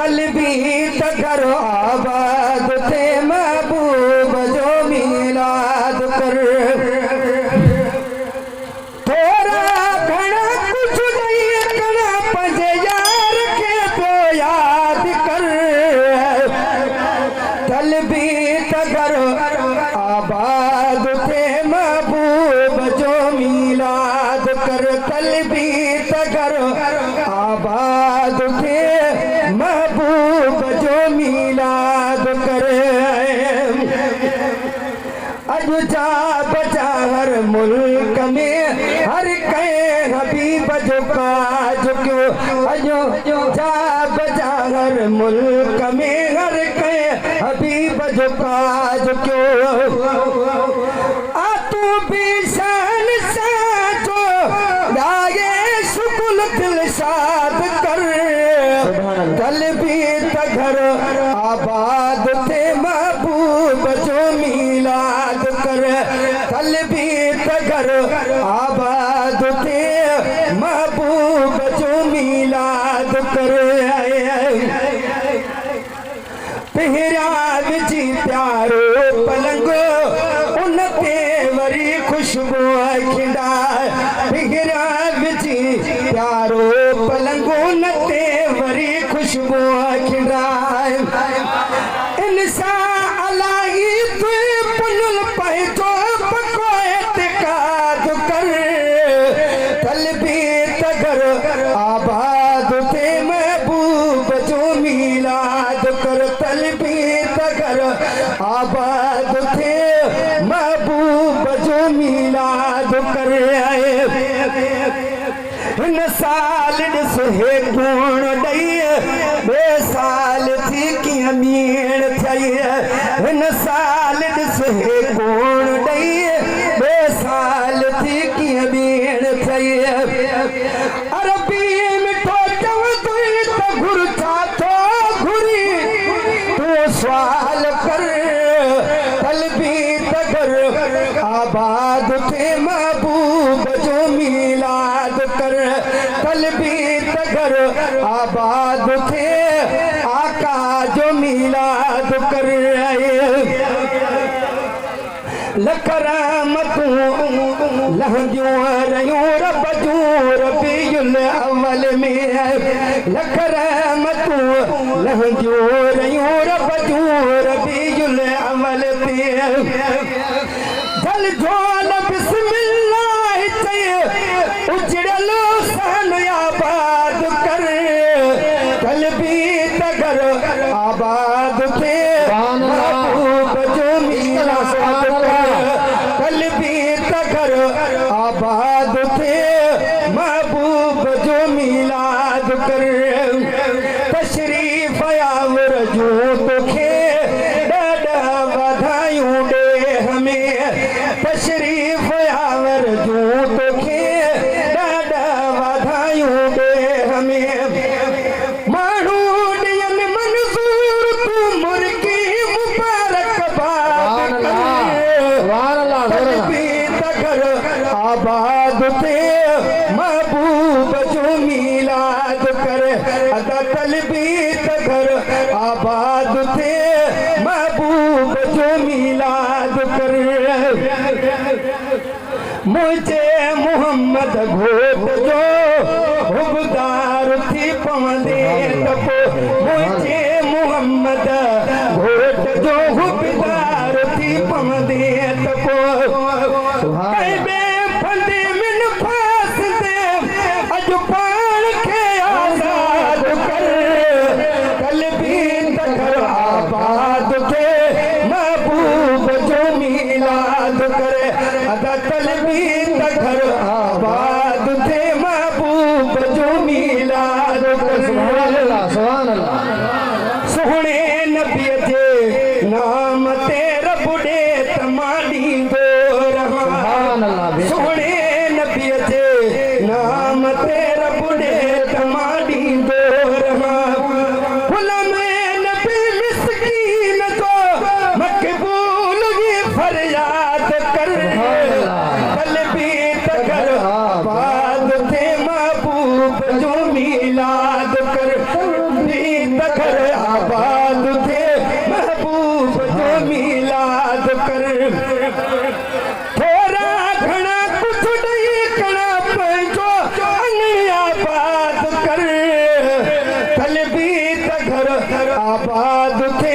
तलबीत करो आबाद थे महबूब जो मीलाद कर। थोड़ा घना कुछ नहीं कना पंजे यार के तो याद कर। तलबीत करो आबाद थे महबूब जो मीलाद कर। तलबीत करो आबाद थे महबूब जो मीलाद करे। अज जा बचा हर मुल्क में हर कहे हबीब जो काज क्यों। अजो जा बचा हर मुल्क में हर कहे हबीब जो काज क्यों। आ तू भी शान साजो गाये शुकुल दिल शाद कर। तलबीत घर आबाद थे महबूब जो मीलाद कर। तलबीत घर आबाद थे महबूब जो मीलाद कर। पहरा विची प्यारो पलंगो उन ते वरी खुशबू खिंडा। पहरा विची प्यारो पलंगो उन ते वरी खुशबू खिंडा। इंसान अलाही तू पुनुल पैजो पको एतकाद कर। तलबीत घर आबाद थे महबूब जो मीलाद कर। तलबीत घर आबाद थे महबूब जो मीलाद कर। इन साल ॾिस हे कोण ॾई ॿे साल थी कीअं मीण थई। इन साल ॾिस हे कोण ॾई ॿे साल थी कीअं मीण थई। अरबी मिठो चवंदो त घुर छा थो घुरी तूं सुवाल कर। तलबीत घर आबाद थे महबूब जो मीलाद कर। तलबीत घर आबाद थे आका जो मीलाद कर। लख रहमतूं लहंदियूं रहियूं रब जूं रबीउल अव्वल में। लख रहमतूं लहंदियूं रहियूं रब जूं रबीउल अव्वल में। जल झोल बिस्मिल्लाह चई उजड़ल सन आबाद कर। तलबीत घर आबाद थे महबूब जो मीलाद कर। तलबीत घर आबाद थे महबूब जो मीलाद कर। तशरीफ आवर जो तोखे ॾाढा वाधायूं ॾे हमें। तशरीफ आवर जो तोखे ॾाढा वाधायूं ॾे हमें। माण्हू ॾियनि मंज़ूर तूं मुर्गी मुबारकबाद कर। तलबीत घर आबाद थे महबूब जो मीलाद कर। अदा तलबीत घर आबाद थे महबूब जो मीलाद कर। मुझे मोहम्मद घोट जो हुबदार थी पवंदे तपो। मुझे मोहम्मद घोट जो हुबदार थी पवंदे तपो। फंदे मिन फास दे अज पान खे आजाद कर। तलबीत घर आबाद थे महबूब जो मीलाद करे। अदा तलबीत घर आबाद थे महबूब जो मीलाद करे। सुभान अल्लाह सुभान अल्लाह। सोहणे नबी जे नाम ते रब ॾे तमा ॾींदो रहां। सोहणे नबी जे नाम ते रब ॾे तमा ॾींदो रहां। गुलाम नबी मिस्कीन तो मक़बूल ही फरियाद कर। तलबीत घर आबाद थे महबूब जो मीलाद कर। तलबीत मीलाद कर थोड़ा घना कुछ नहीं कना पंजो आबाद कर कल भी त घर आबाद थे